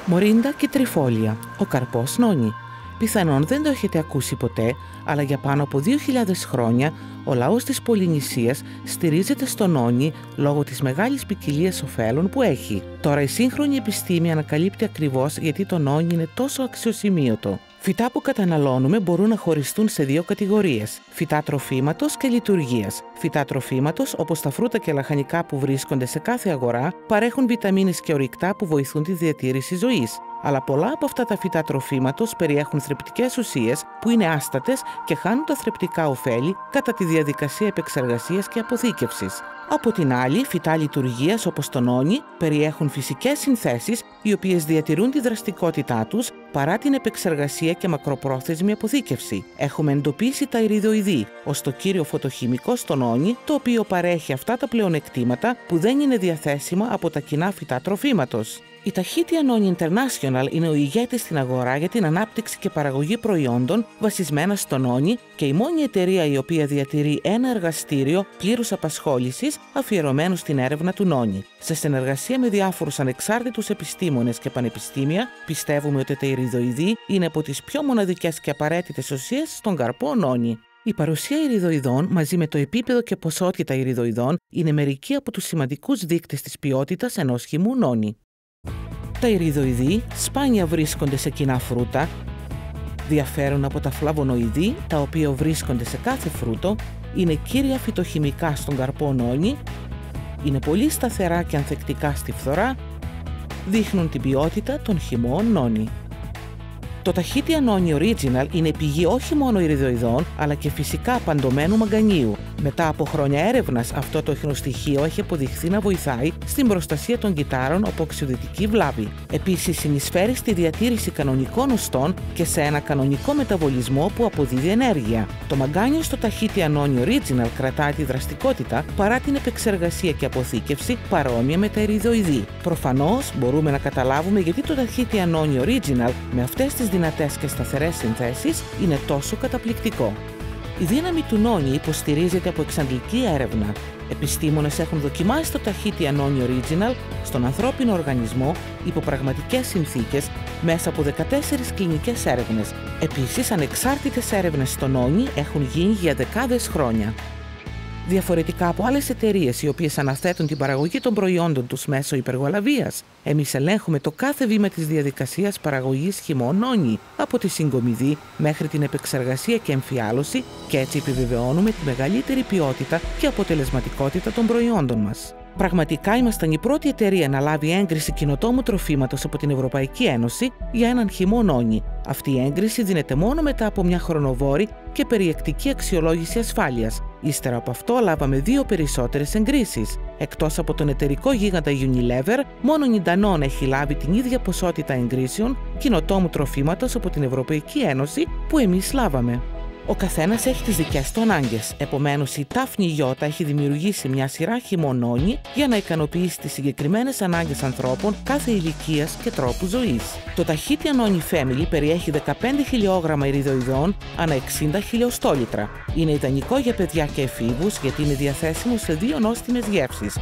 Μορίντα και τριφόλια, ο καρπός νόνι. Πιθανόν δεν το έχετε ακούσει ποτέ, αλλά για πάνω από 2.000 χρόνια ο λαός της Πολυνησίας στηρίζεται στο νόνι λόγω της μεγάλης ποικιλίας ωφέλων που έχει. Τώρα η σύγχρονη επιστήμη ανακαλύπτει ακριβώς γιατί το νόνι είναι τόσο αξιοσημείωτο. Φυτά που καταναλώνουμε μπορούν να χωριστούν σε δύο κατηγορίες: φυτά τροφήματος και λειτουργίας. Φυτά τροφήματος, όπως τα φρούτα και λαχανικά που βρίσκονται σε κάθε αγορά, παρέχουν βιταμίνες και ορυκτά που βοηθούν τη διατήρηση ζωής. Αλλά πολλά από αυτά τα φυτά τροφήματος περιέχουν θρεπτικές ουσίες που είναι άστατες και χάνουν τα θρεπτικά ωφέλη κατά τη διαδικασία επεξεργασίας και αποθήκευσης. Από την άλλη, φυτά λειτουργίας όπως το νόνι περιέχουν φυσικές συνθέσεις οι οποίες διατηρούν τη δραστικότητά τους παρά την επεξεργασία και μακροπρόθεσμη αποθήκευση. Έχουμε εντοπίσει τα ηριδοειδή ως το κύριο φωτοχημικό στο νόνι, το οποίο παρέχει αυτά τα πλεονεκτήματα που δεν είναι διαθέσιμα από τα κοινά φυτά τροφήματος. Η Tahitian Noni International είναι ο ηγέτης στην αγορά για την ανάπτυξη και παραγωγή προϊόντων βασισμένα στο νόνι και η μόνη εταιρεία η οποία διατηρεί ένα εργαστήριο πλήρους απασχόλησης αφιερωμένο στην έρευνα του νόνι. Σε συνεργασία με διάφορους ανεξάρτητους επιστήμονες και πανεπιστήμια, πιστεύουμε ότι τα ηριδοειδή είναι από τις πιο μοναδικές και απαραίτητες ουσίες στον καρπό νόνι. Η παρουσία ηριδοειδών μαζί με το επίπεδο και ποσότητα ηριδοειδών είναι μερικοί από τους σημαντικούς δείκτες της ποιότητας ενός χυμού νόνι. Τα ηριδοειδή σπάνια βρίσκονται σε κοινά φρούτα, διαφέρουν από τα φλαβονοειδή, τα οποία βρίσκονται σε κάθε φρούτο, είναι κύρια φυτοχημικά στον καρπό νόνι, είναι πολύ σταθερά και ανθεκτικά στη φθορά, δείχνουν την ποιότητα των χυμών νόνι. Το Tahitian Noni Original είναι πηγή όχι μόνο ηριδοειδών, αλλά και φυσικά παντωμένου μαγκανίου. Μετά από χρόνια έρευνας, αυτό το ιχνοστοιχείο έχει αποδειχθεί να βοηθάει στην προστασία των κυττάρων από οξυδωτική βλάβη. Επίσης, συνεισφέρει στη διατήρηση κανονικών οστών και σε ένα κανονικό μεταβολισμό που αποδίδει ενέργεια. Το μαγκάνιο στο Tahitian Noni Original κρατάει τη δραστικότητα παρά την επεξεργασία και αποθήκευση παρόμοια με τα ηριδοειδή. Προφανώς, μπορούμε να καταλάβουμε γιατί το Tahitian Noni Original με αυτές τις δυνατές και σταθερές συνθέσεις είναι τόσο καταπληκτικό. Η δύναμη του νόνι υποστηρίζεται από εξαντλητική έρευνα. Επιστήμονες έχουν δοκιμάσει το Tahitian Noni Original στον ανθρώπινο οργανισμό υπό πραγματικές συνθήκες μέσα από 14 κλινικές έρευνες. Επίσης, ανεξάρτητες έρευνες στο νόνι έχουν γίνει για δεκάδες χρόνια. Διαφορετικά από άλλες εταιρείες οι οποίες αναθέτουν την παραγωγή των προϊόντων τους μέσω υπεργολαβίας, εμείς ελέγχουμε το κάθε βήμα της διαδικασίας παραγωγής χυμών νόνι, από τη συγκομιδή μέχρι την επεξεργασία και εμφιάλωση, και έτσι επιβεβαιώνουμε τη μεγαλύτερη ποιότητα και αποτελεσματικότητα των προϊόντων μας. Πραγματικά ήμασταν η πρώτη εταιρεία να λάβει έγκριση κοινοτόμου τροφήματος από την Ευρωπαϊκή Ένωση για έναν χυμό νόνι. Αυτή η έγκριση δίνεται μόνο μετά από μια χρονοβόρη και περιεκτική αξιολόγηση ασφάλειας. Ύστερα από αυτό λάβαμε 2 περισσότερες εγκρίσεις. Εκτός από τον εταιρικό γίγαντα Unilever, μόνο η Danone έχει λάβει την ίδια ποσότητα εγκρίσεων κοινοτόμου τροφήματος από την Ευρωπαϊκή Ένωση που εμείς λάβαμε. Ο καθένας έχει τις δικές του ανάγκες. Επομένως, η Daphne Iota έχει δημιουργήσει μια σειρά χυμών νόνι για να ικανοποιήσει τις συγκεκριμένες ανάγκες ανθρώπων κάθε ηλικίας και τρόπου ζωής. Το Tahitian Noni Family περιέχει 15 χιλιόγραμμα ηριδοειδών ανά 60 χιλιοστόλιτρα. Είναι ιδανικό για παιδιά και εφήβους γιατί είναι διαθέσιμο σε 2 νόστιμες γεύσεις: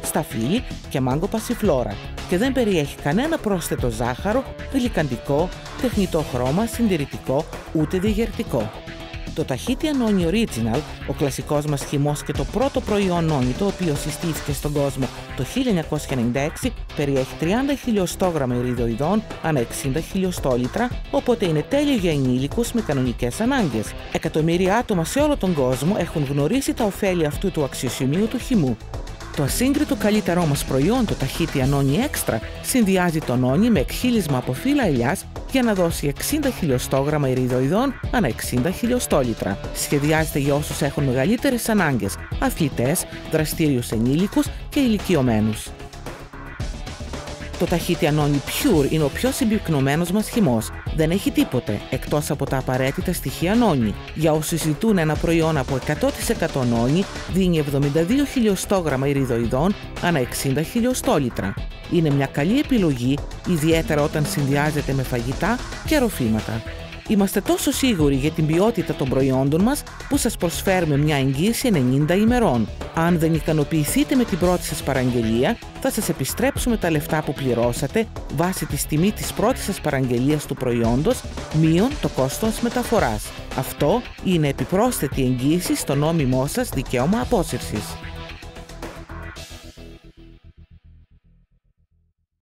σταφύλι και μάγκο πασιφλόρα, και δεν περιέχει κανένα πρόσθετο ζάχαρο, γλυκαντικό, τεχνητό χρώμα, συντηρητικό ούτε διαγερτικό. Το Tahitian Noni Original, ο κλασικός μας χυμός και το πρώτο προϊόν νόνι το οποίο συστήθηκε στον κόσμο το 1996, περιέχει 30 χιλιοστόγραμμα ηριδοειδών ανά 60 χιλιοστόλιτρα, οπότε είναι τέλειο για ενήλικους με κανονικές ανάγκες. Εκατομμύρια άτομα σε όλο τον κόσμο έχουν γνωρίσει τα ωφέλη αυτού του αξιοσημείωτου χυμού. Το ασύγκριτο καλύτερό μας προϊόν, το Tahitian Noni Extra, συνδυάζει το νόνι με εκχύλισμα από φύλλα ελιάς για να δώσει 60 χιλιοστόγραμμα ηριδοειδών ανά 60 χιλιοστόλιτρα. Σχεδιάζεται για όσους έχουν μεγαλύτερες ανάγκες, αθλητές, δραστήριους ενήλικους και ηλικιωμένους. Το Tahitian Noni Pure είναι ο πιο συμπυκνωμένος μας χυμός. Δεν έχει τίποτε εκτός από τα απαραίτητα στοιχεία νόνι. Για όσους ζητούν ένα προϊόν από 100% νόνι, δίνει 72 χιλιοστόγραμμα ηριδοειδών ανά 60 χιλιοστόλιτρα. Είναι μια καλή επιλογή, ιδιαίτερα όταν συνδυάζεται με φαγητά και ροφήματα. Είμαστε τόσο σίγουροι για την ποιότητα των προϊόντων μας που σας προσφέρουμε μια εγγύηση 90 ημερών. Αν δεν ικανοποιηθείτε με την πρώτη σας παραγγελία, θα σας επιστρέψουμε τα λεφτά που πληρώσατε βάσει της τιμή της πρώτης σας παραγγελίας του προϊόντος, μείον το κόστος μεταφοράς. Αυτό είναι επιπρόσθετη εγγύηση στο νόμιμό σας δικαίωμα απόσυρσης.